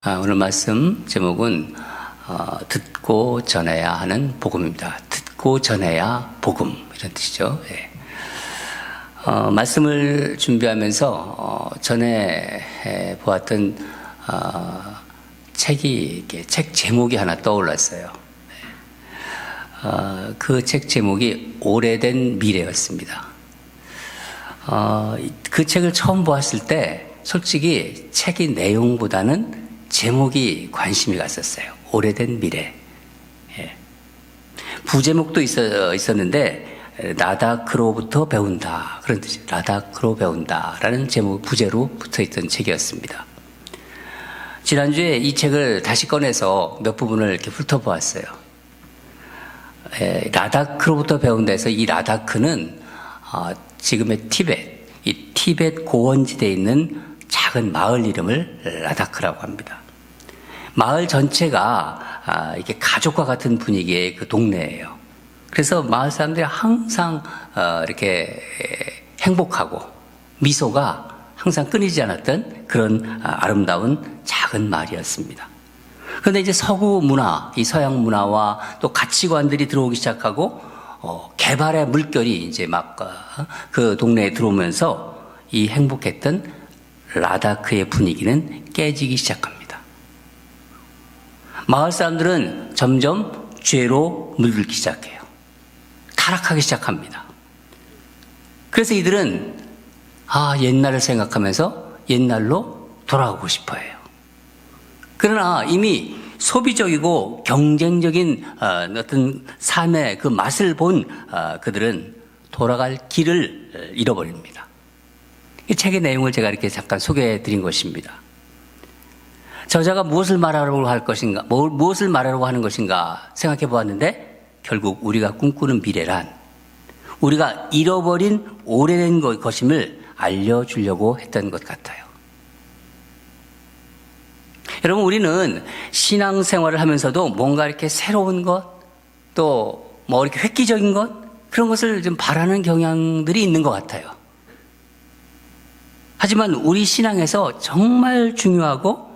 오늘 말씀 제목은 듣고 전해야 하는 복음입니다. 듣고 전해야 복음, 이런 뜻이죠. 예. 말씀을 준비하면서 전에 보았던 책 제목이 하나 떠올랐어요. 그 책 제목이 오래된 미래였습니다. 그 책을 처음 보았을 때 솔직히 책의 내용보다는 제목이 관심이 갔었어요. 오래된 미래. 예. 부제목도 있었는데 라다크로부터 배운다, 그런 뜻이에요. 라다크로 배운다라는 제목 부제로 붙어있던 책이었습니다. 지난주에 이 책을 다시 꺼내서 몇 부분을 이렇게 훑어보았어요. 라다크로부터 배운다에서 이 라다크는 지금의 이 티벳 고원지대에 있는 작은 마을 이름을 라다크라고 합니다. 마을 전체가 이렇게 가족과 같은 분위기의 그 동네예요. 그래서 마을 사람들이 항상 이렇게 행복하고 미소가 항상 끊이지 않았던 그런 아름다운 작은 마을이었습니다. 그런데 이제 서구 문화, 이 서양 문화와 또 가치관들이 들어오기 시작하고 개발의 물결이 이제 막 그 동네에 들어오면서 이 행복했던 라다크의 분위기는 깨지기 시작합니다. 마을 사람들은 점점 죄로 물들기 시작해요. 타락하기 시작합니다. 그래서 이들은 옛날을 생각하면서 옛날로 돌아가고 싶어 해요. 그러나 이미 소비적이고 경쟁적인 어떤 삶의 그 맛을 본 그들은 돌아갈 길을 잃어버립니다. 이 책의 내용을 제가 이렇게 잠깐 소개해 드린 것입니다. 저자가 무엇을 말하려고 하는 것인가 생각해 보았는데, 결국 우리가 꿈꾸는 미래란 우리가 잃어버린 오래된 것임을 알려주려고 했던 것 같아요. 여러분, 우리는 신앙생활을 하면서도 뭔가 이렇게 새로운 것, 또 뭐 이렇게 획기적인 것, 그런 것을 좀 바라는 경향들이 있는 것 같아요. 하지만 우리 신앙에서 정말 중요하고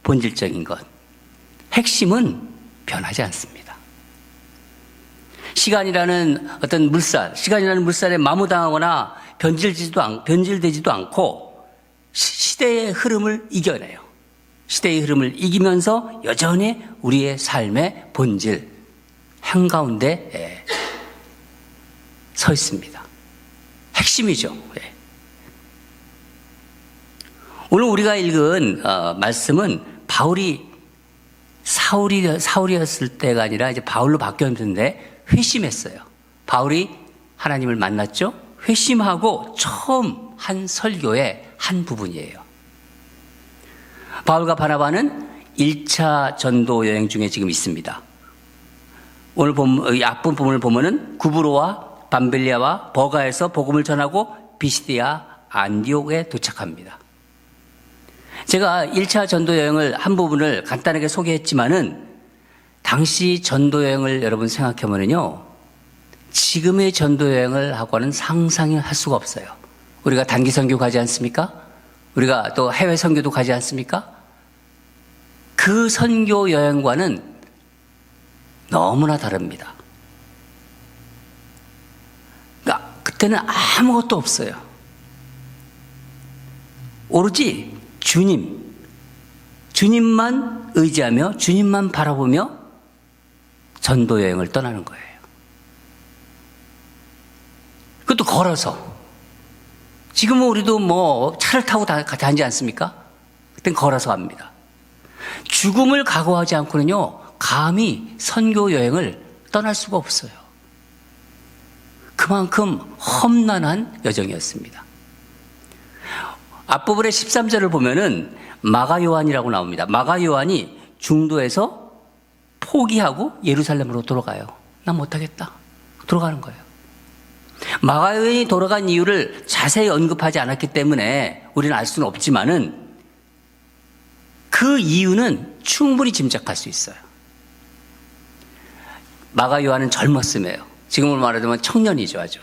본질적인 것, 핵심은 변하지 않습니다. 시간이라는 물살에 마모당하거나 변질되지도 않고 시대의 흐름을 이겨내요. 시대의 흐름을 이기면서 여전히 우리의 삶의 본질, 한가운데 서 있습니다. 핵심이죠. 오늘 우리가 읽은 말씀은 바울이 사울이었을 때가 아니라 이제 바울로 바뀌었는데 회심했어요. 바울이 하나님을 만났죠. 회심하고 처음 한 설교의 한 부분이에요. 바울과 바나바는 1차 전도 여행 중에 지금 있습니다. 오늘 앞부분을 보면은 구브로와 밤빌리아와 버가에서 복음을 전하고 비시디아 안디옥에 도착합니다. 제가 1차 전도 여행을 한 부분을 간단하게 소개했지만은 당시 전도 여행을 여러분 생각해 보면요, 지금의 전도 여행을 하고는 상상이 할 수가 없어요. 우리가 단기 선교 가지 않습니까? 우리가 또 해외 선교도 가지 않습니까? 그 선교 여행과는 너무나 다릅니다. 그러니까 그때는 아무것도 없어요. 오로지 주님만 의지하며 주님만 바라보며 전도 여행을 떠나는 거예요. 그것도 걸어서. 지금은 우리도 뭐 차를 타고 다니지 않습니까? 그땐 걸어서 갑니다. 죽음을 각오하지 않고는요, 감히 선교 여행을 떠날 수가 없어요. 그만큼 험난한 여정이었습니다. 앞부분의 13절을 보면은 마가 요한이라고 나옵니다. 마가 요한이 중도에서 포기하고 예루살렘으로 돌아가요. 난 못하겠다. 돌아가는 거예요. 마가 요한이 돌아간 이유를 자세히 언급하지 않았기 때문에 우리는 알 수는 없지만은 그 이유는 충분히 짐작할 수 있어요. 마가 요한은 젊었음에요. 지금으로 말하자면 청년이죠, 아주.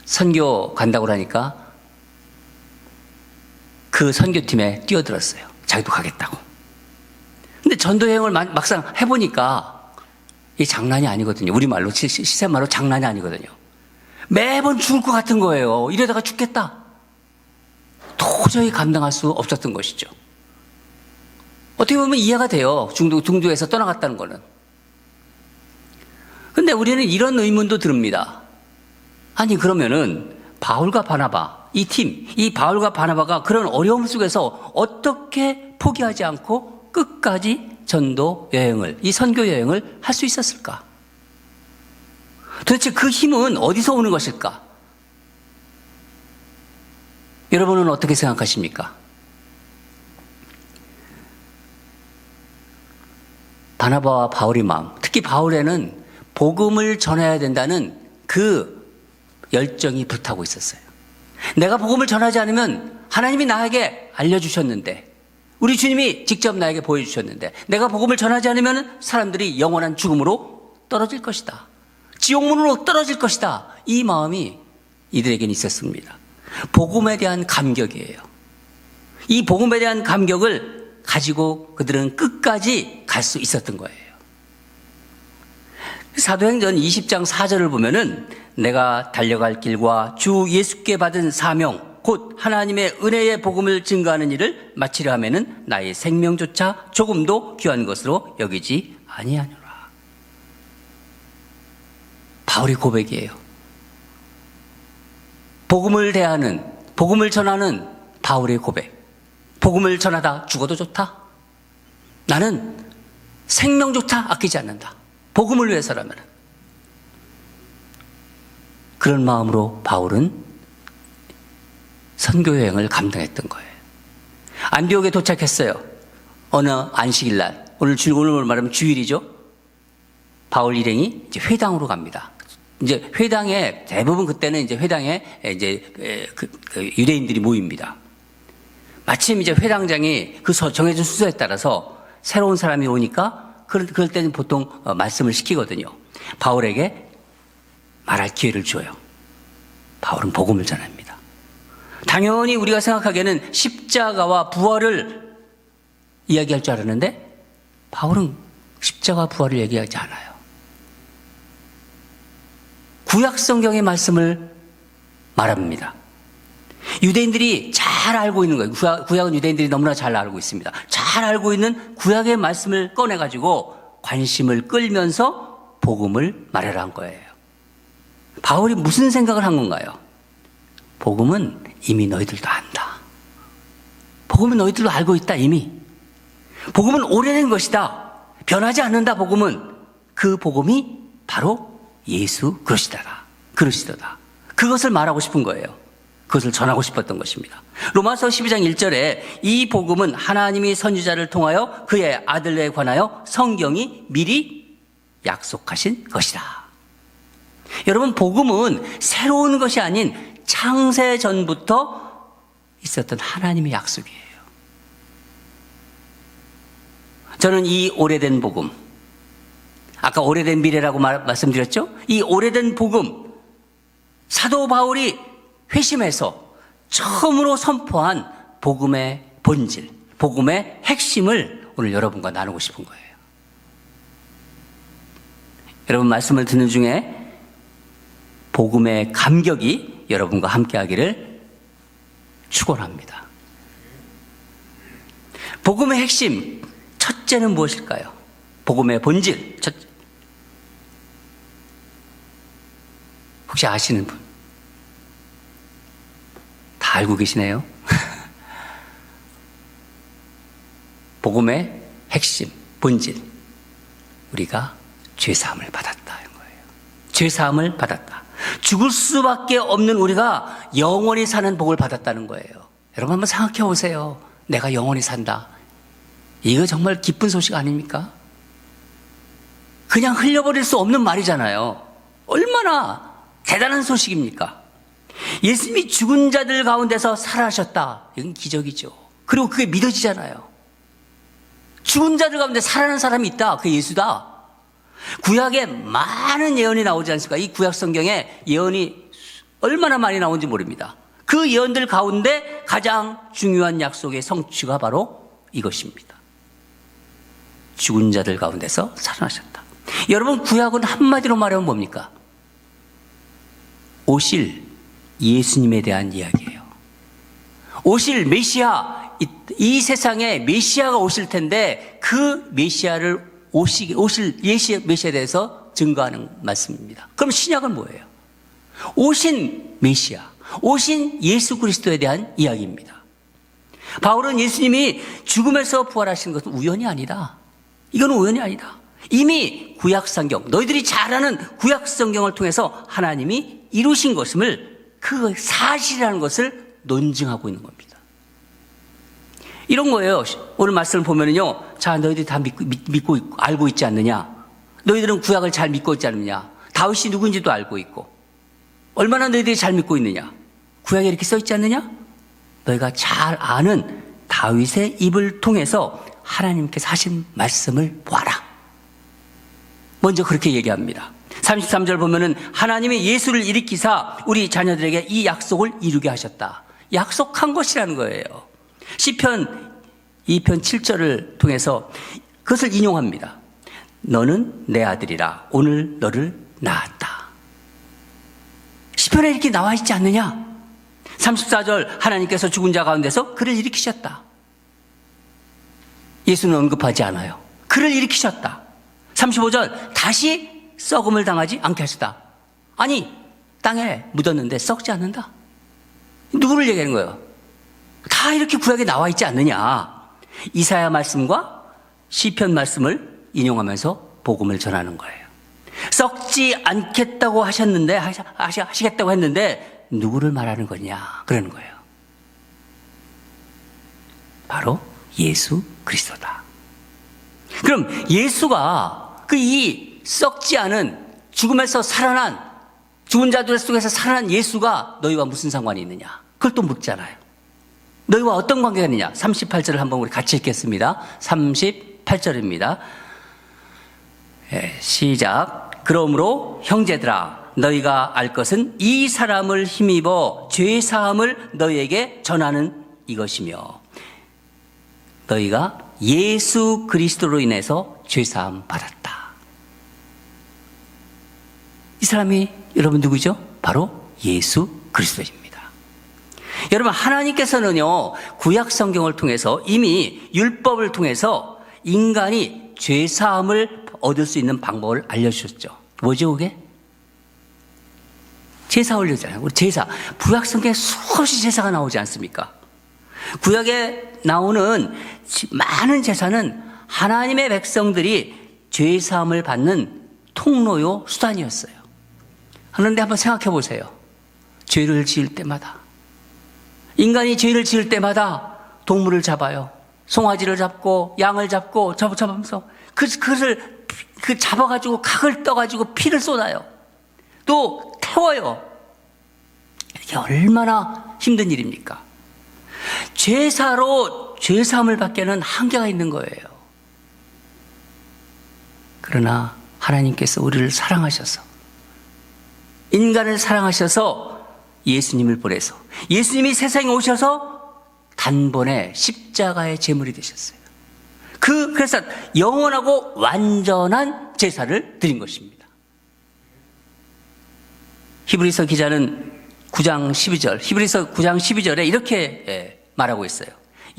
선교 간다고 하니까 그 선교팀에 뛰어들었어요. 자기도 가겠다고. 근데 전도 여행을 막상 해보니까 이게 장난이 아니거든요. 우리말로, 시세말로 장난이 아니거든요. 매번 죽을 것 같은 거예요. 이러다가 죽겠다. 도저히 감당할 수 없었던 것이죠. 어떻게 보면 이해가 돼요. 중도에서 떠나갔다는 거는. 근데 우리는 이런 의문도 듭니다. 아니, 그러면은 바울과 바나바, 이 바울과 바나바가 그런 어려움 속에서 어떻게 포기하지 않고 끝까지 전도 여행을, 이 선교 여행을 할 수 있었을까? 도대체 그 힘은 어디서 오는 것일까? 여러분은 어떻게 생각하십니까? 바나바와 바울의 마음, 특히 바울에는 복음을 전해야 된다는 그 열정이 불타고 있었어요. 내가 복음을 전하지 않으면 하나님이 나에게 알려주셨는데, 우리 주님이 직접 나에게 보여주셨는데, 내가 복음을 전하지 않으면 사람들이 영원한 죽음으로 떨어질 것이다. 지옥문으로 떨어질 것이다. 이 마음이 이들에게는 있었습니다. 복음에 대한 감격이에요. 이 복음에 대한 감격을 가지고 그들은 끝까지 갈 수 있었던 거예요. 사도행전 20장 4절을 보면은 내가 달려갈 길과 주 예수께 받은 사명 곧 하나님의 은혜의 복음을 증거하는 일을 마치려 하면은 나의 생명조차 조금도 귀한 것으로 여기지 아니하노라. 바울의 고백이에요. 복음을 대하는, 복음을 전하는 바울의 고백. 복음을 전하다 죽어도 좋다. 나는 생명조차 아끼지 않는다. 복음을 위해서라면. 그런 마음으로 바울은 선교여행을 감당했던 거예요. 안디옥에 도착했어요. 어느 안식일 날, 오늘 말하면 주일이죠. 바울 일행이 이제 회당으로 갑니다. 이제 회당에 대부분 그때는 이제 회당에 이제 유대인들이 모입니다. 마침 이제 회당장이 그 정해진 순서에 따라서 새로운 사람이 오니까 그럴 때는 보통 말씀을 시키거든요. 바울에게 말할 기회를 줘요. 바울은 복음을 전합니다. 당연히 우리가 생각하기에는 십자가와 부활을 이야기할 줄 알았는데 바울은 십자가와 부활을 얘기하지 않아요. 구약 성경의 말씀을 말합니다. 유대인들이 잘 알고 있는 거예요. 구약은 유대인들이 너무나 잘 알고 있습니다. 잘 알고 있는 구약의 말씀을 꺼내가지고 관심을 끌면서 복음을 말하라 한 거예요. 바울이 무슨 생각을 한 건가요? 복음은 이미 너희들도 안다. 복음은 너희들도 알고 있다, 이미. 복음은 오래된 것이다. 변하지 않는다, 복음은. 그 복음이 바로 예수 그리스도다. 그것을 말하고 싶은 거예요. 그것을 전하고 싶었던 것입니다. 로마서 12장 1절에 이 복음은 하나님이 선지자를 통하여 그의 아들에 관하여 성경이 미리 약속하신 것이다. 여러분, 복음은 새로운 것이 아닌 창세 전부터 있었던 하나님의 약속이에요. 저는 이 오래된 복음, 아까 오래된 미래라고 말씀드렸죠? 이 오래된 복음, 사도 바울이 회심해서 처음으로 선포한 복음의 본질, 복음의 핵심을 오늘 여러분과 나누고 싶은 거예요. 여러분 말씀을 듣는 중에 복음의 감격이 여러분과 함께하기를 축원합니다. 복음의 핵심, 첫째는 무엇일까요? 복음의 본질, 첫째. 혹시 아시는 분? 다 알고 계시네요. 복음의 핵심, 본질. 우리가 죄사함을 받았다는 거예요. 죄사함을 받았다. 죽을 수밖에 없는 우리가 영원히 사는 복을 받았다는 거예요. 여러분 한번 생각해 보세요. 내가 영원히 산다. 이거 정말 기쁜 소식 아닙니까? 그냥 흘려버릴 수 없는 말이잖아요. 얼마나 대단한 소식입니까? 예수님이 죽은 자들 가운데서 살아나셨다. 이건 기적이죠. 그리고 그게 믿어지잖아요. 죽은 자들 가운데 살아난 사람이 있다. 그게 예수다. 구약에 많은 예언이 나오지 않습니까? 이 구약 성경에 예언이 얼마나 많이 나오는지 모릅니다. 그 예언들 가운데 가장 중요한 약속의 성취가 바로 이것입니다. 죽은 자들 가운데서 살아나셨다. 여러분, 구약은 한마디로 말하면 뭡니까? 오실 예수님에 대한 이야기예요. 오실 메시아, 이 세상에 메시아가 오실 텐데 그 메시아를 오실 메시아에 대해서 증거하는 말씀입니다. 그럼 신약은 뭐예요? 오신 메시아, 오신 예수 그리스도에 대한 이야기입니다. 바울은 예수님이 죽음에서 부활하신 것은 우연이 아니다. 이건 우연이 아니다. 이미 구약성경, 너희들이 잘 아는 구약성경을 통해서 하나님이 이루신 것임을, 그 사실이라는 것을 논증하고 있는 겁니다. 이런 거예요. 오늘 말씀을 보면은요, 자, 너희들이 다 믿고 있고, 알고 있지 않느냐? 너희들은 구약을 잘 믿고 있지 않느냐? 다윗이 누군지도 알고 있고, 얼마나 너희들이 잘 믿고 있느냐? 구약에 이렇게 써 있지 않느냐? 너희가 잘 아는 다윗의 입을 통해서 하나님께서 하신 말씀을 보아라. 먼저 그렇게 얘기합니다. 33절 보면은 하나님이 예수를 일으키사 우리 자녀들에게 이 약속을 이루게 하셨다. 약속한 것이라는 거예요. 시편 2편 7절을 통해서 그것을 인용합니다. 너는 내 아들이라 오늘 너를 낳았다. 시편에 이렇게 나와 있지 않느냐? 34절 하나님께서 죽은 자 가운데서 그를 일으키셨다. 예수는 언급하지 않아요. 그를 일으키셨다. 35절 다시 썩음을 당하지 않게 하시다. 아니, 땅에 묻었는데 썩지 않는다. 누구를 얘기하는 거예요? 다 이렇게 구약에 나와 있지 않느냐. 이사야 말씀과 시편 말씀을 인용하면서 복음을 전하는 거예요. 썩지 않겠다고 하셨는데, 하시겠다고 했는데 누구를 말하는 거냐 그러는 거예요. 바로 예수 그리스도다. 그럼 예수가 이 썩지 않은 죽음에서 살아난, 죽은 자들 속에서 살아난 예수가 너희와 무슨 상관이 있느냐? 그걸 또 묻잖아요. 너희와 어떤 관계가 있느냐? 38절을 한번 우리 같이 읽겠습니다. 38절입니다. 시작. 그러므로 형제들아, 너희가 알 것은 이 사람을 힘입어 죄사함을 너희에게 전하는 이것이며, 너희가 예수 그리스도로 인해서 죄사함 받았다. 이 사람이 여러분 누구죠? 바로 예수 그리스도입니다. 여러분, 하나님께서는요, 구약 성경을 통해서 이미 율법을 통해서 인간이 죄사함을 얻을 수 있는 방법을 알려주셨죠. 뭐죠, 그게? 제사 올리잖아요. 우리 제사. 구약 성경에 수없이 제사가 나오지 않습니까? 구약에 나오는 많은 제사는 하나님의 백성들이 죄사함을 받는 통로요, 수단이었어요. 그런데 한번 생각해 보세요. 죄를 지을 때마다, 인간이 죄를 지을 때마다 동물을 잡아요. 송아지를 잡고 양을 잡고 잡으면서 그것을 잡아가지고 각을 떠가지고 피를 쏟아요. 또 태워요. 이게 얼마나 힘든 일입니까? 제사로 죄사함을 받기에는 한계가 있는 거예요. 그러나 하나님께서 우리를 사랑하셔서, 인간을 사랑하셔서 예수님을 보내서, 예수님이 세상에 오셔서 단번에 십자가의 제물이 되셨어요. 그래서 영원하고 완전한 제사를 드린 것입니다. 히브리서 기자는 9장 12절, 히브리서 9장 12절에 이렇게 말하고 있어요.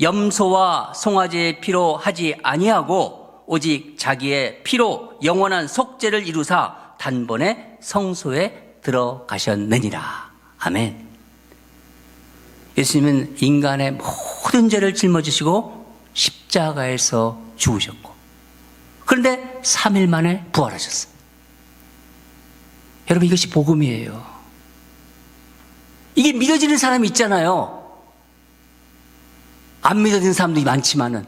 염소와 송아지의 피로 하지 아니하고 오직 자기의 피로 영원한 속죄를 이루사 단번에 성소에 들어가셨느니라. 아멘. 예수님은 인간의 모든 죄를 짊어지시고 십자가에서 죽으셨고, 그런데 3일 만에 부활하셨어요. 여러분, 이것이 복음이에요. 이게 믿어지는 사람이 있잖아요. 안 믿어지는 사람도 많지만은,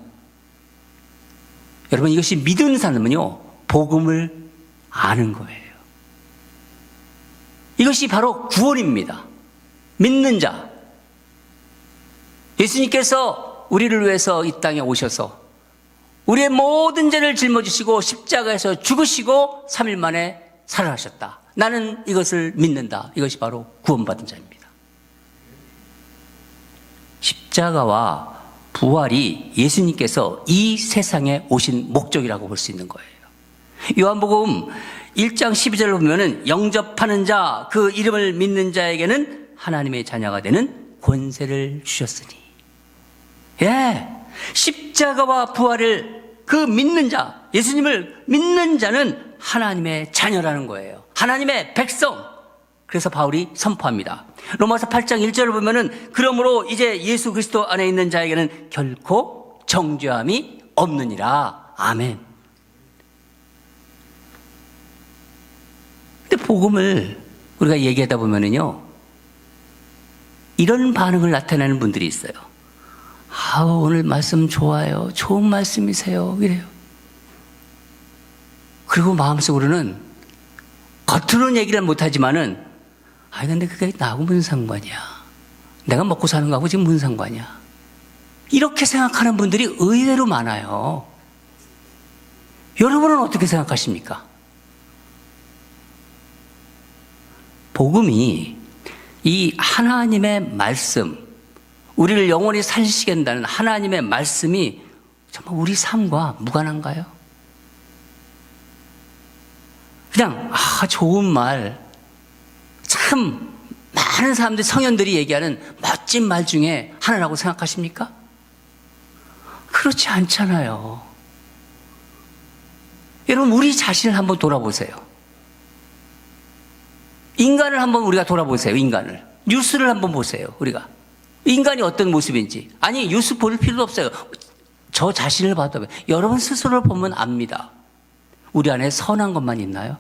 여러분, 이것이 믿는 사람은요, 복음을 아는 거예요. 이것이 바로 구원입니다. 믿는 자. 예수님께서 우리를 위해서 이 땅에 오셔서 우리의 모든 죄를 짊어지시고 십자가에서 죽으시고 3일 만에 살아나셨다. 나는 이것을 믿는다. 이것이 바로 구원받은 자입니다. 십자가와 부활이 예수님께서 이 세상에 오신 목적이라고 볼 수 있는 거예요. 요한복음 1장 12절을 보면은 영접하는 자, 그 이름을 믿는 자에게는 하나님의 자녀가 되는 권세를 주셨으니. 예. 십자가와 부활을 그 믿는 자, 예수님을 믿는 자는 하나님의 자녀라는 거예요. 하나님의 백성. 그래서 바울이 선포합니다. 로마서 8장 1절을 보면은 그러므로 이제 예수 그리스도 안에 있는 자에게는 결코 정죄함이 없느니라. 아멘. 근데 복음을 우리가 얘기하다 보면은요, 이런 반응을 나타내는 분들이 있어요. 아우, 오늘 말씀 좋아요. 좋은 말씀이세요. 이래요. 그리고 마음속으로는 겉으로는 얘기를 못하지만은, 아니, 근데 그게 나하고 무슨 상관이야. 내가 먹고 사는 거하고 지금 무슨 상관이야. 이렇게 생각하는 분들이 의외로 많아요. 여러분은 어떻게 생각하십니까? 복음이 이 하나님의 말씀, 우리를 영원히 살리시게 한다는 하나님의 말씀이 정말 우리 삶과 무관한가요? 그냥 좋은 말, 참 많은 사람들, 성현들이 얘기하는 멋진 말 중에 하나라고 생각하십니까? 그렇지 않잖아요. 여러분, 우리 자신을 한번 돌아보세요. 인간을 한번 우리가 돌아보세요. 인간을. 뉴스를 한번 보세요. 우리가 인간이 어떤 모습인지. 아니, 뉴스 볼 필요도 없어요. 저 자신을 봐도, 여러분 스스로를 보면 압니다. 우리 안에 선한 것만 있나요?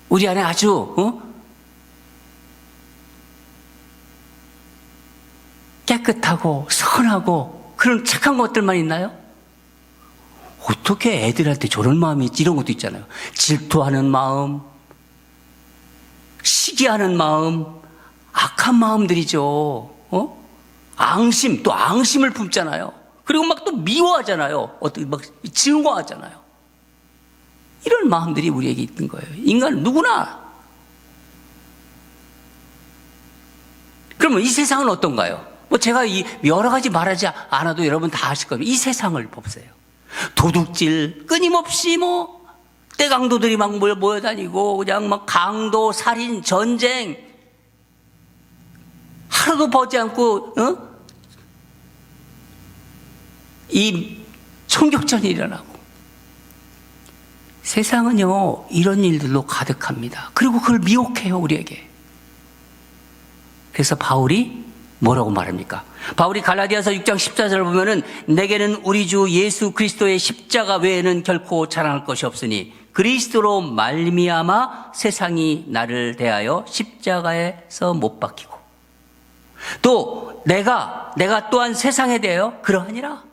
우리 안에 아주 깨끗하고 선하고 그런 착한 것들만 있나요? 어떻게 애들한테 저런 마음이 있지? 이런 것도 있잖아요. 질투하는 마음, 시기하는 마음, 악한 마음들이죠. 앙심, 또 앙심을 품잖아요. 그리고 막 또 미워하잖아요. 어떻게 막 증오하잖아요. 이런 마음들이 우리에게 있는 거예요. 인간 누구나. 그러면 이 세상은 어떤가요? 제가 여러 가지 말하지 않아도 여러분 다 아실 겁니다. 이 세상을 보세요. 도둑질 끊임없이 떼강도들이 막 모여다니고, 그냥 막 강도, 살인, 전쟁, 하루도 보지 않고, 이 총격전이 일어나고. 세상은요, 이런 일들로 가득합니다. 그리고 그걸 미혹해요, 우리에게. 그래서 바울이 뭐라고 말합니까? 바울이 갈라디아서 6장 14절을 보면은, 내게는 우리 주 예수 그리스도의 십자가 외에는 결코 자랑할 것이 없으니 그리스도로 말미암아 세상이 나를 대하여 십자가에서 못 박히고, 또 내가 또한 세상에 대하여 그러하니라.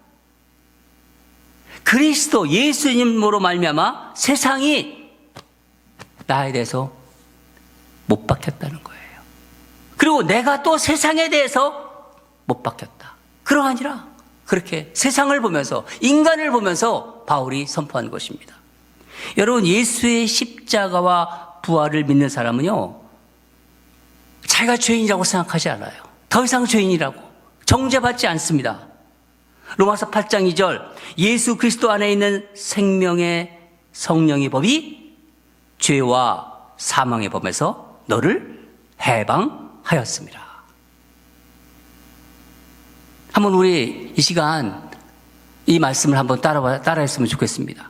그리스도 예수님으로 말미암아 세상이 나에 대해서 못 박혔다는 거예요. 그리고 내가 또 세상에 대해서 못 박혔다. 그러하니라. 그렇게 세상을 보면서, 인간을 보면서 바울이 선포한 것입니다. 여러분, 예수의 십자가와 부활을 믿는 사람은요, 자기가 죄인이라고 생각하지 않아요. 더 이상 죄인이라고 정죄받지 않습니다. 로마서 8장 2절, 예수 그리스도 안에 있는 생명의 성령의 법이 죄와 사망의 법에서 너를 해방하였습니다. 한번 우리 이 시간 이 말씀을 한번 따라했으면 좋겠습니다.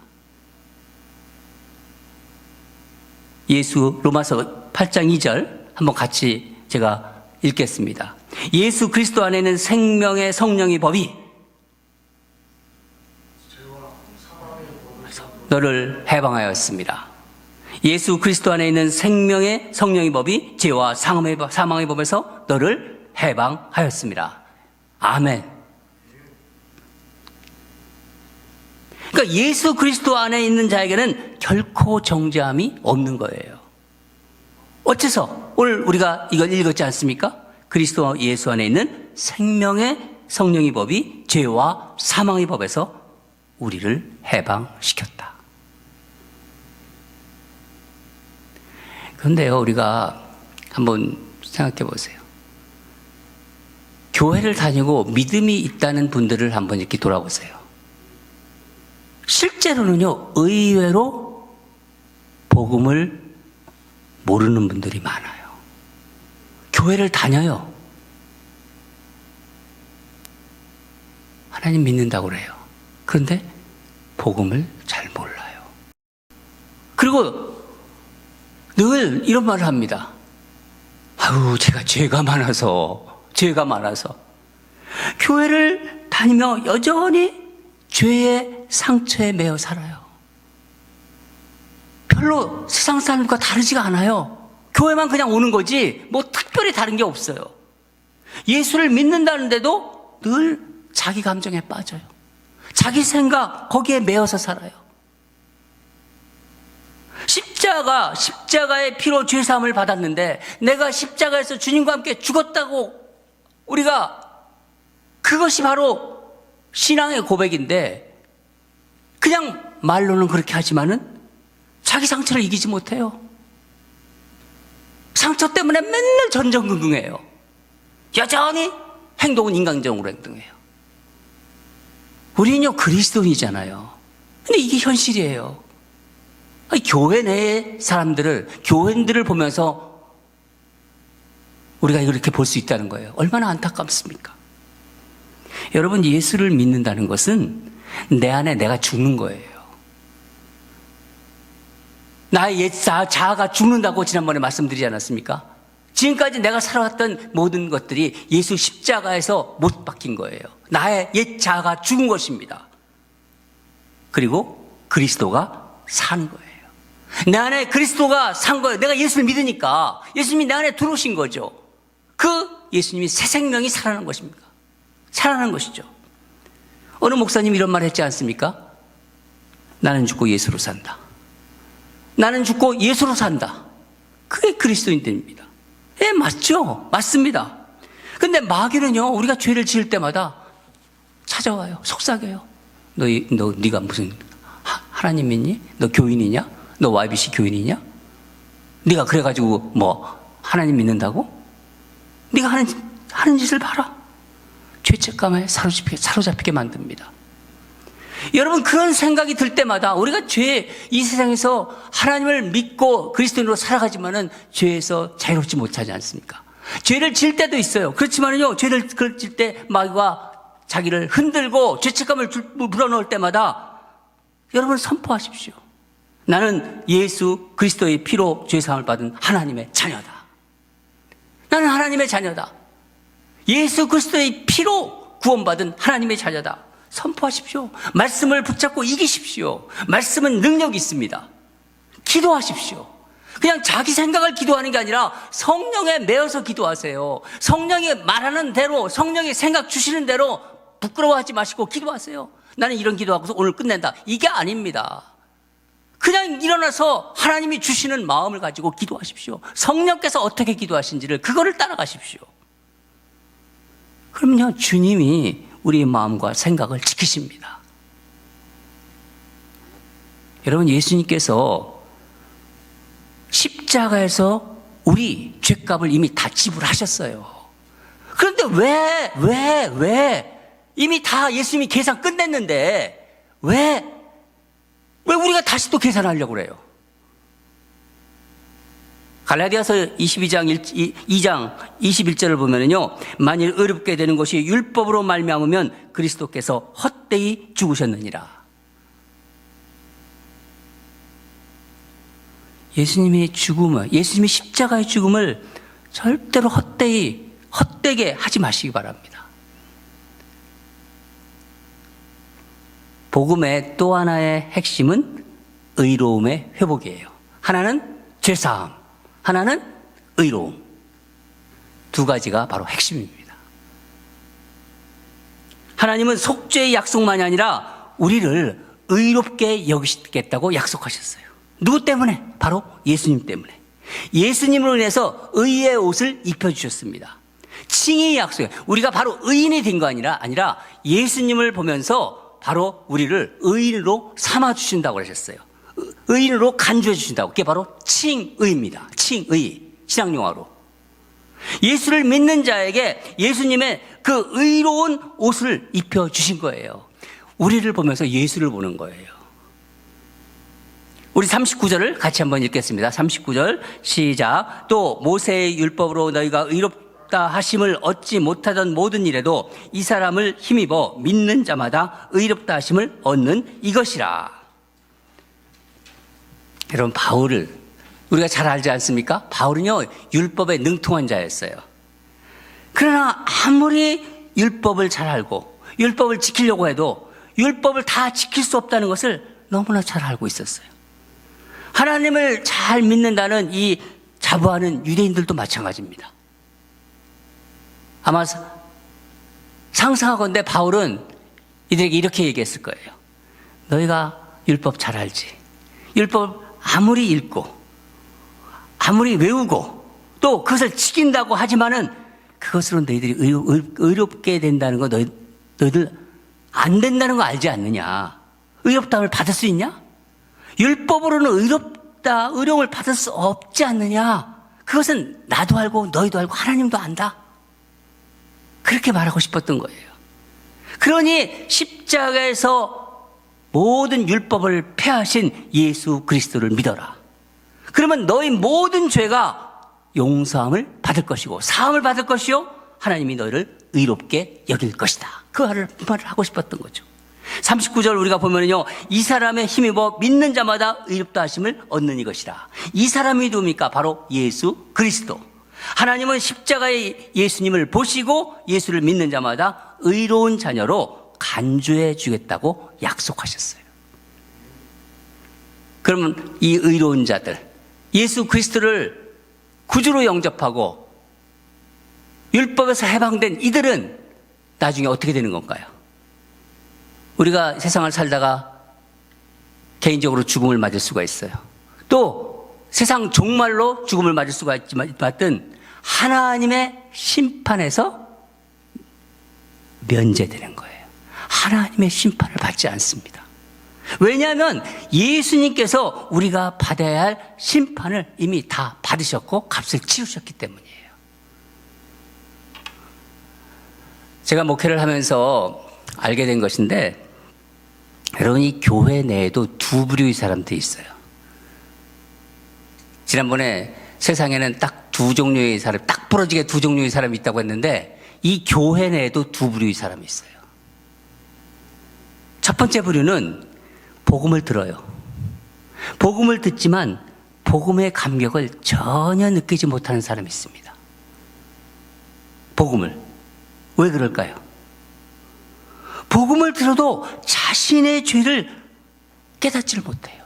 로마서 8장 2절 한번 같이 제가 읽겠습니다. 예수 그리스도 안에 있는 생명의 성령의 법이 너를 해방하였습니다. 예수 그리스도 안에 있는 생명의 성령의 법이 죄와 사망의 법에서 너를 해방하였습니다. 아멘. 그러니까 예수 그리스도 안에 있는 자에게는 결코 정죄함이 없는 거예요. 어째서? 오늘 우리가 이걸 읽었지 않습니까? 그리스도 예수 안에 있는 생명의 성령의 법이 죄와 사망의 법에서 우리를 해방시켰다. 그런데요, 우리가 한번 생각해 보세요. 교회를 다니고 믿음이 있다는 분들을 한번 이렇게 돌아보세요. 실제로는요, 의외로 복음을 모르는 분들이 많아요. 교회를 다녀요. 하나님 믿는다고 그래요. 그런데 복음을 잘 몰라요. 그리고 늘 이런 말을 합니다. 아유, 제가 죄가 많아서. 교회를 다니며 여전히 죄의 상처에 매여 살아요. 별로 세상 사람과 다르지가 않아요. 교회만 그냥 오는 거지 뭐 특별히 다른 게 없어요. 예수를 믿는다는데도 늘 자기 감정에 빠져요. 자기 생각 거기에 매여서 살아요. 십자가의 피로 죄사함을 받았는데 내가 십자가에서 주님과 함께 죽었다고 우리가 그것이 바로 신앙의 고백인데 그냥 말로는 그렇게 하지만은 자기 상처를 이기지 못해요. 상처 때문에 맨날 전전긍긍해요. 여전히 행동은 인간적으로 행동해요. 우리는요 그리스도인이잖아요. 근데 이게 현실이에요. 교회 내의 사람들을, 교회인들을 보면서 우리가 이렇게 볼 수 있다는 거예요. 얼마나 안타깝습니까? 여러분, 예수를 믿는다는 것은 내 안에 내가 죽는 거예요. 나의 옛 자아가 죽는다고 지난번에 말씀드리지 않았습니까? 지금까지 내가 살아왔던 모든 것들이 예수 십자가에서 못 박힌 거예요. 나의 옛 자아가 죽은 것입니다. 그리고 그리스도가 산 거예요. 내 안에 그리스도가 산 거예요. 내가 예수를 믿으니까 예수님이 내 안에 들어오신 거죠. 그 예수님이 새 생명이 살아난 것입니다. 살아난 것이죠. 어느 목사님이 이런 말 했지 않습니까? 나는 죽고 예수로 산다. 나는 죽고 예수로 산다. 그게 그리스도인들입니다. 예, 맞죠? 맞습니다. 근데 마귀는요, 우리가 죄를 지을 때마다 찾아와요. 속삭여요. 네가 무슨 하나님 믿니? 너 교인이냐? 너 YBC 교인이냐? 네가 그래가지고 뭐 하나님 믿는다고? 네가 하는 짓을 봐라. 죄책감에 사로잡히게 만듭니다. 여러분, 그런 생각이 들 때마다 우리가 이 세상에서 하나님을 믿고 그리스도인으로 살아가지만은 죄에서 자유롭지 못하지 않습니까? 죄를 질 때도 있어요. 그렇지만은요, 죄를 질 때 마귀가 자기를 흔들고 죄책감을 불어넣을 때마다 여러분 선포하십시오. 나는 예수 그리스도의 피로 죄사함을 받은 하나님의 자녀다. 나는 하나님의 자녀다. 예수 그리스도의 피로 구원받은 하나님의 자녀다. 선포하십시오. 말씀을 붙잡고 이기십시오. 말씀은 능력이 있습니다. 기도하십시오. 그냥 자기 생각을 기도하는 게 아니라 성령에 매여서 기도하세요. 성령이 말하는 대로, 성령이 생각 주시는 대로 부끄러워하지 마시고 기도하세요. 나는 이런 기도하고서 오늘 끝낸다. 이게 아닙니다. 그냥 일어나서 하나님이 주시는 마음을 가지고 기도하십시오. 성령께서 어떻게 기도하신지를 그거를 따라가십시오. 그러면요, 주님이 우리의 마음과 생각을 지키십니다. 여러분, 예수님께서 십자가에서 우리 죄값을 이미 다 지불하셨어요. 그런데 왜 이미 다 예수님이 계산 끝냈는데 왜 우리가 다시 또 계산하려고 그래요? 갈라디아서 2장 21절을 보면요, 만일 의롭게 되는 것이 율법으로 말미암으면 그리스도께서 헛되이 죽으셨느니라. 예수님이 십자가의 죽음을 절대로 헛되게 하지 마시기 바랍니다. 복음의 또 하나의 핵심은 의로움의 회복이에요. 하나는 죄사함, 하나는 의로움. 두 가지가 바로 핵심입니다. 하나님은 속죄의 약속만이 아니라 우리를 의롭게 여기시겠다고 약속하셨어요. 누구 때문에? 바로 예수님 때문에. 예수님으로 인해서 의의 옷을 입혀주셨습니다. 칭의의 약속이에요. 우리가 바로 의인이 된 거 아니라 예수님을 보면서 바로 우리를 의인으로 삼아주신다고 하셨어요. 의인으로 간주해 주신다고. 그게 바로 칭의입니다. 칭의. 신앙용어로. 예수를 믿는 자에게 예수님의 그 의로운 옷을 입혀주신 거예요. 우리를 보면서 예수를 보는 거예요. 우리 39절을 같이 한번 읽겠습니다. 39절 시작. 또 모세의 율법으로 너희가 의롭다 하심을 얻지 못하던 모든 일에도 이 사람을 힘입어 믿는 자마다 의롭다 하심을 얻는 이것이라. 여러분, 바울을 우리가 잘 알지 않습니까? 바울은요, 율법에 능통한 자였어요. 그러나 아무리 율법을 잘 알고 율법을 지키려고 해도 율법을 다 지킬 수 없다는 것을 너무나 잘 알고 있었어요. 하나님을 잘 믿는다는 이 자부하는 유대인들도 마찬가지입니다. 아마 상상하건대 바울은 이들에게 이렇게 얘기했을 거예요. 너희가 율법 잘 알지. 율법 아무리 읽고 아무리 외우고 또 그것을 지킨다고 하지만은 그것으로 너희들이 의롭게 된다는 거 너희들 안 된다는 거 알지 않느냐. 의롭다함을 받을 수 있냐? 율법으로는 의로움을 받을 수 없지 않느냐. 그것은 나도 알고 너희도 알고 하나님도 안다. 그렇게 말하고 싶었던 거예요. 그러니 십자가에서 모든 율법을 폐하신 예수 그리스도를 믿어라. 그러면 너희 모든 죄가 용서함을 받을 것이고 사함을 받을 것이요 하나님이 너희를 의롭게 여길 것이다. 그 말을 하고 싶었던 거죠. 39절 우리가 보면요, 이 사람의 힘입어 믿는 자마다 의롭다 하심을 얻는 이것이라. 이 사람이 누굽니까? 바로 예수 그리스도. 하나님은 십자가의 예수님을 보시고 예수를 믿는 자마다 의로운 자녀로 간주해 주겠다고 약속하셨어요. 그러면 이 의로운 자들, 예수 그리스도를 구주로 영접하고 율법에서 해방된 이들은 나중에 어떻게 되는 건가요? 우리가 세상을 살다가 개인적으로 죽음을 맞을 수가 있어요. 또 세상 종말로 죽음을 맞을 수가 있지만 하나님의 심판에서 면제되는 거예요. 하나님의 심판을 받지 않습니다. 왜냐하면 예수님께서 우리가 받아야 할 심판을 이미 다 받으셨고 값을 치르셨기 때문이에요. 제가 목회를 하면서 알게 된 것인데, 여러분, 이 교회 내에도 두 부류의 사람들이 있어요. 지난번에 세상에는 딱 두 종류의 사람, 딱 부러지게 두 종류의 사람이 있다고 했는데, 이 교회 내에도 두 부류의 사람이 있어요. 첫 번째 부류는 복음을 들어요. 복음을 듣지만 복음의 감격을 전혀 느끼지 못하는 사람이 있습니다. 복음을. 왜 그럴까요? 복음을 들어도 자신의 죄를 깨닫지를 못해요.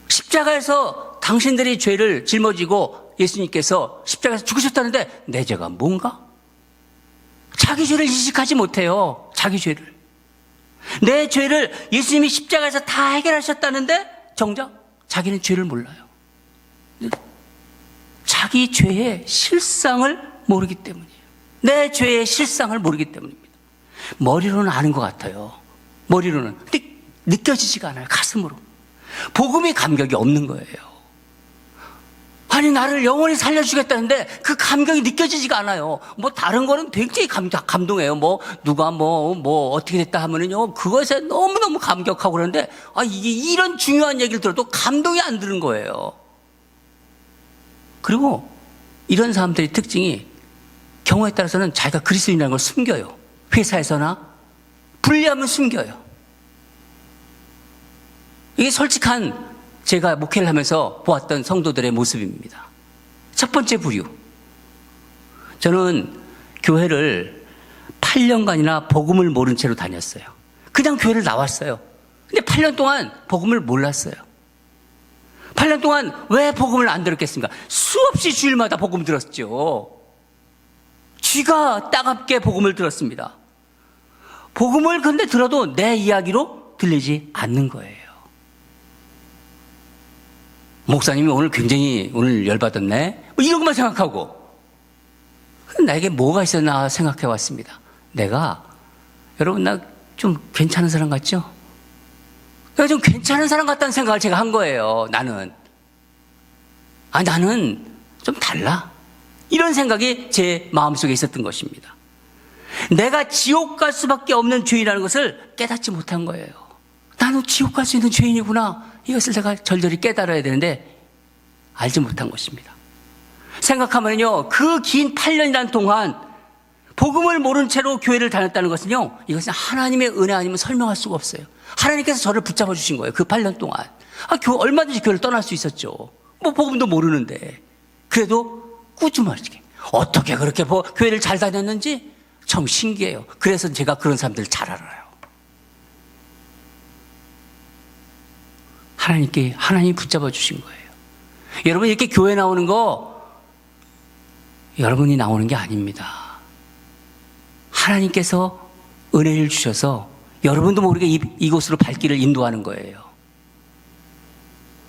십자가에서 당신들이 죄를 짊어지고 예수님께서 십자가에서 죽으셨다는데 내 죄가 뭔가? 자기 죄를 인식하지 못해요. 자기 죄를. 내 죄를 예수님이 십자가에서 다 해결하셨다는데 정작 자기는 죄를 몰라요. 자기 죄의 실상을 모르기 때문이에요. 내 죄의 실상을 모르기 때문입니다. 머리로는 아는 것 같아요. 머리로는. 근데 느껴지지가 않아요. 가슴으로. 복음의 감격이 없는 거예요. 아니, 나를 영원히 살려주겠다는데 그 감격이 느껴지지가 않아요. 뭐 다른 거는 굉장히 감동해요. 뭐 누가 뭐 어떻게 됐다 하면은요, 그것에 너무너무 감격하고 그러는데, 이게 이런 중요한 얘기를 들어도 감동이 안 드는 거예요. 그리고 이런 사람들의 특징이 경우에 따라서는 자기가 그리스도인이라는 걸 숨겨요. 회사에서나 불리하면 숨겨요. 이게 솔직한 제가 목회를 하면서 보았던 성도들의 모습입니다. 첫 번째 부류. 저는 교회를 8년간이나 복음을 모른 채로 다녔어요. 그냥 교회를 나왔어요. 근데 8년 동안 복음을 몰랐어요. 8년 동안 왜 복음을 안 들었겠습니까? 수없이 주일마다 복음 들었죠. 쥐가 따갑게 복음을 들었습니다. 복음을 근데 들어도 내 이야기로 들리지 않는 거예요. 목사님이 오늘 굉장히 열받았네, 뭐 이런 것만 생각하고, 나에게 뭐가 있었나 생각해 왔습니다. 여러분, 나 좀 괜찮은 사람 같죠? 내가 좀 괜찮은 사람 같다는 생각을 제가 한 거예요. 나는 좀 달라. 이런 생각이 제 마음속에 있었던 것입니다. 내가 지옥 갈 수밖에 없는 죄인이라는 것을 깨닫지 못한 거예요. 나는 지옥 갈 수 있는 죄인이구나. 이것을 내가 절절히 깨달아야 되는데 알지 못한 것입니다. 생각하면요, 그 긴 8년이란 동안 복음을 모른 채로 교회를 다녔다는 것은요, 이것은 하나님의 은혜 아니면 설명할 수가 없어요. 하나님께서 저를 붙잡아 주신 거예요. 그 8년 동안. 얼마든지 교회를 떠날 수 있었죠. 뭐 복음도 모르는데. 그래도 꾸준하게 어떻게 그렇게 교회를 잘 다녔는지 참 신기해요. 그래서 제가 그런 사람들을 잘 알아요. 하나님이 붙잡아 주신 거예요. 여러분, 이렇게 교회 나오는 거 여러분이 나오는 게 아닙니다. 하나님께서 은혜를 주셔서 여러분도 모르게 이곳으로 발길을 인도하는 거예요.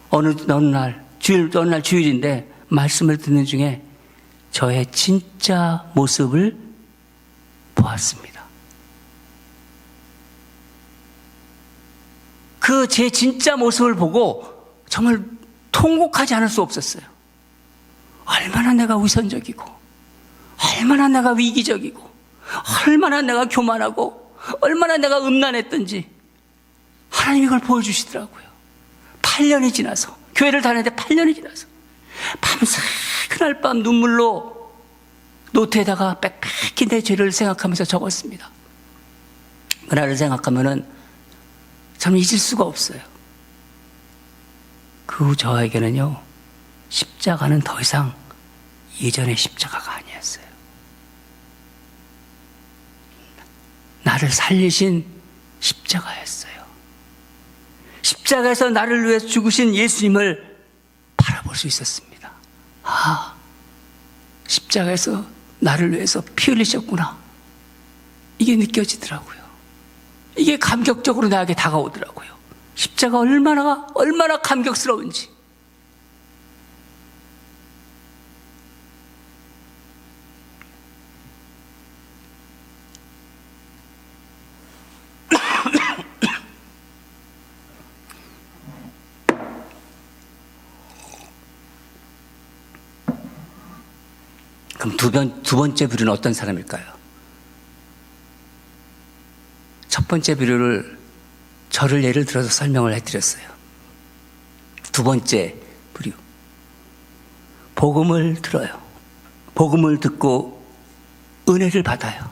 어느 날 주일인데 말씀을 듣는 중에 저의 진짜 모습을 보았습니다. 그 제 진짜 모습을 보고 정말 통곡하지 않을 수 없었어요. 얼마나 내가 위선적이고, 얼마나 내가 위기적이고, 얼마나 내가 교만하고, 얼마나 내가 음란했던지 하나님이 그걸 보여주시더라고요. 8년이 지나서, 교회를 다녔는데 8년이 지나서 밤새 그날 밤 눈물로 노트에다가 빽빽히 내 죄를 생각하면서 적었습니다. 그날을 생각하면은 참 잊을 수가 없어요. 그 후 저에게는요, 십자가는 더 이상 예전의 십자가가 아니었어요. 나를 살리신 십자가였어요. 십자가에서 나를 위해 죽으신 예수님을 바라볼 수 있었습니다. 십자가에서 나를 위해서 피 흘리셨구나. 이게 느껴지더라고요. 이게 감격적으로 나에게 다가오더라고요. 십자가 얼마나 감격스러운지. 그럼 두 번째 부류는 어떤 사람일까요? 첫 번째 부류를 저를 예를 들어서 설명을 해드렸어요. 두 번째 부류. 복음을 들어요. 복음을 듣고 은혜를 받아요.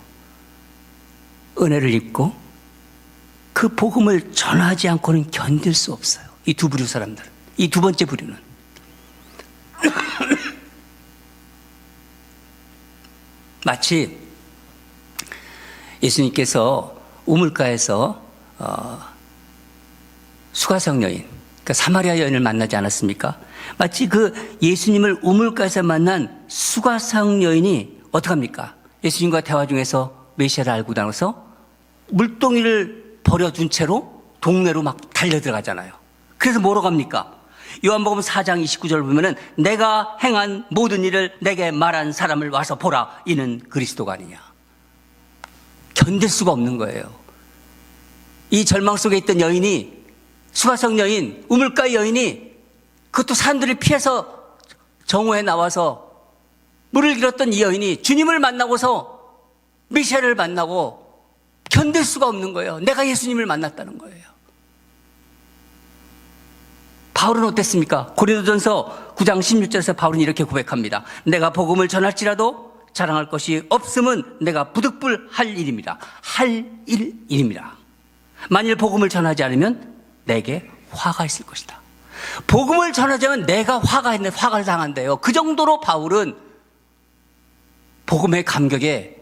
은혜를 입고 그 복음을 전하지 않고는 견딜 수 없어요. 이 두 부류 사람들은. 이 두 번째 부류는. 마치 예수님께서 우물가에서 수가성 여인, 그러니까 사마리아 여인을 만나지 않았습니까? 마치 그 예수님을 우물가에서 만난 수가성 여인이 어떡합니까? 예수님과 대화 중에서 메시아를 알고 나서 물동이를 버려둔 채로 동네로 막 달려들어가잖아요. 그래서 뭐로 갑니까? 요한복음 4장 29절 보면은 내가 행한 모든 일을 내게 말한 사람을 와서 보라. 이는 그리스도가 아니냐. 견딜 수가 없는 거예요. 이 절망 속에 있던 여인이, 수가성 여인, 우물가 여인이, 그것도 사람들을 피해서 정오에 나와서 물을 길었던 이 여인이 주님을 만나고서 메시아를 만나고 견딜 수가 없는 거예요. 내가 예수님을 만났다는 거예요. 바울은 어땠습니까? 고린도전서 9장 16절에서 바울은 이렇게 고백합니다. 내가 복음을 전할지라도 자랑할 것이 없음은 내가 부득불할 일입니다. 할 일입니다. 만일 복음을 전하지 않으면 내게 화가 있을 것이다. 복음을 전하지 않으면 내가 화가 당한대요. 그 정도로 바울은 복음의 감격에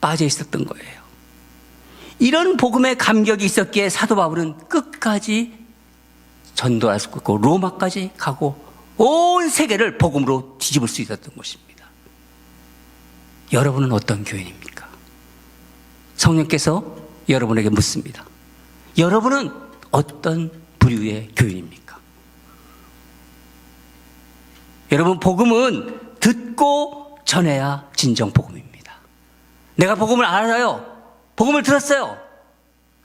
빠져 있었던 거예요. 이런 복음의 감격이 있었기에 사도 바울은 끝까지 전도할 수 있고 로마까지 가고 온 세계를 복음으로 뒤집을 수 있었던 것입니다. 여러분은 어떤 교인입니까? 성령께서 여러분에게 묻습니다. 여러분은 어떤 부류의 교인입니까? 여러분, 복음은 듣고 전해야 진정 복음입니다. 내가 복음을 알아요. 복음을 들었어요.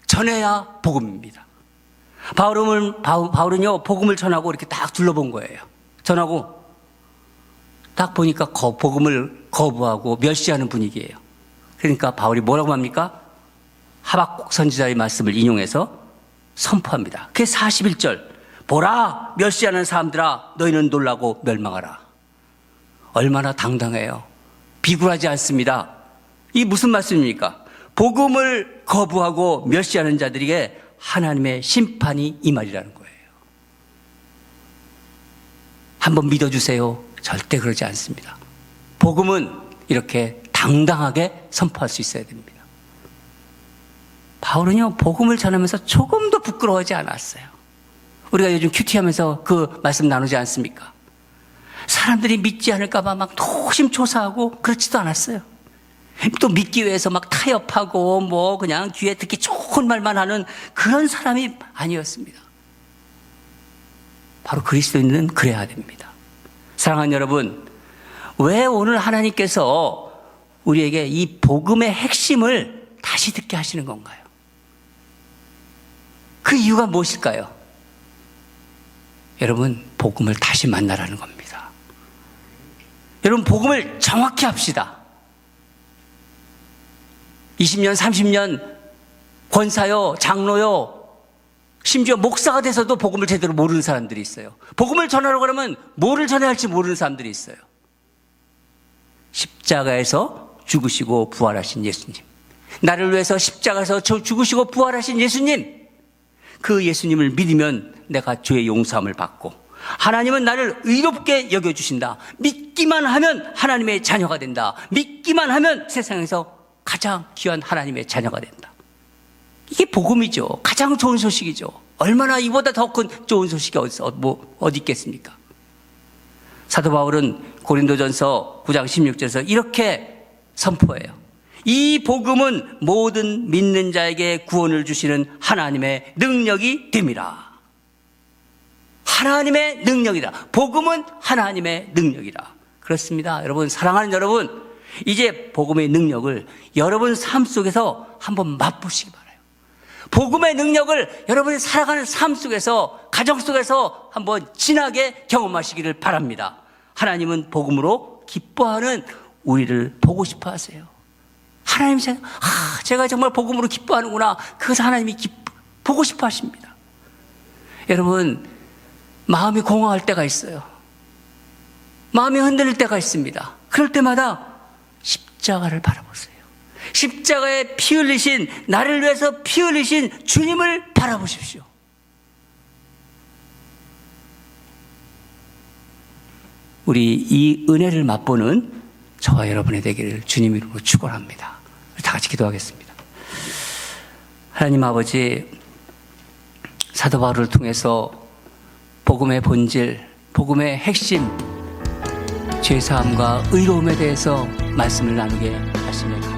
전해야 복음입니다. 바울은요, 복음을 전하고 이렇게 딱 둘러본 거예요. 전하고 딱 보니까 복음을 거부하고 멸시하는 분위기예요. 그러니까 바울이 뭐라고 합니까? 하박국 선지자의 말씀을 인용해서 선포합니다. 그게 41절. 보라, 멸시하는 사람들아, 너희는 놀라고 멸망하라. 얼마나 당당해요. 비굴하지 않습니다. 이 무슨 말씀입니까? 복음을 거부하고 멸시하는 자들에게 하나님의 심판이 임하리라는 거예요. 한번 믿어주세요. 절대 그러지 않습니다. 복음은 이렇게 당당하게 선포할 수 있어야 됩니다. 바울은요, 복음을 전하면서 조금도 부끄러워하지 않았어요. 우리가 요즘 큐티하면서 그 말씀 나누지 않습니까? 사람들이 믿지 않을까봐 막 노심초사하고 그렇지도 않았어요. 또 믿기 위해서 막 타협하고 뭐 그냥 귀에 듣기 좋은 말만 하는 그런 사람이 아니었습니다. 바로 그리스도인은 그래야 됩니다. 사랑하는 여러분, 왜 오늘 하나님께서 우리에게 이 복음의 핵심을 다시 듣게 하시는 건가요? 그 이유가 무엇일까요? 여러분, 복음을 다시 만나라는 겁니다. 여러분, 복음을 정확히 합시다. 20년, 30년 권사요, 장로요, 심지어 목사가 돼서도 복음을 제대로 모르는 사람들이 있어요. 복음을 전하려고 그러면 뭐를 전해야 할지 모르는 사람들이 있어요. 십자가에서 죽으시고 부활하신 예수님, 나를 위해서 십자가에서 죽으시고 부활하신 예수님, 그 예수님을 믿으면 내가 죄의 용서함을 받고 하나님은 나를 의롭게 여겨주신다. 믿기만 하면 하나님의 자녀가 된다. 믿기만 하면 세상에서 가장 귀한 하나님의 자녀가 된다. 이게 복음이죠. 가장 좋은 소식이죠. 얼마나 이보다 더 큰 좋은 소식이 어디 있겠습니까? 사도 바울은 고린도전서 9장 16절에서 이렇게 선포해요. 이 복음은 모든 믿는 자에게 구원을 주시는 하나님의 능력이 됨이라. 하나님의 능력이다. 복음은 하나님의 능력이다. 그렇습니다. 여러분, 사랑하는 여러분, 이제 복음의 능력을 여러분 삶 속에서 한번 맛보시기 바라요. 복음의 능력을 여러분이 살아가는 삶 속에서, 가정 속에서 한번 진하게 경험하시기를 바랍니다. 하나님은 복음으로 기뻐하는 우리를 보고 싶어 하세요. 하나님 제가 정말 복음으로 기뻐하는구나. 그것을 하나님이 보고 싶어 하십니다. 여러분, 마음이 공허할 때가 있어요. 마음이 흔들릴 때가 있습니다. 그럴 때마다 십자가를 바라보세요. 십자가에 피 흘리신, 나를 위해서 피 흘리신 주님을 바라보십시오. 우리 이 은혜를 맛보는 저와 여러분의 되기를 주님 이름으로 축원합니다. 다 같이 기도하겠습니다. 하나님 아버지, 사도 바울을 통해서 복음의 본질, 복음의 핵심, 죄사함과 의로움에 대해서 말씀을 나누게 하시며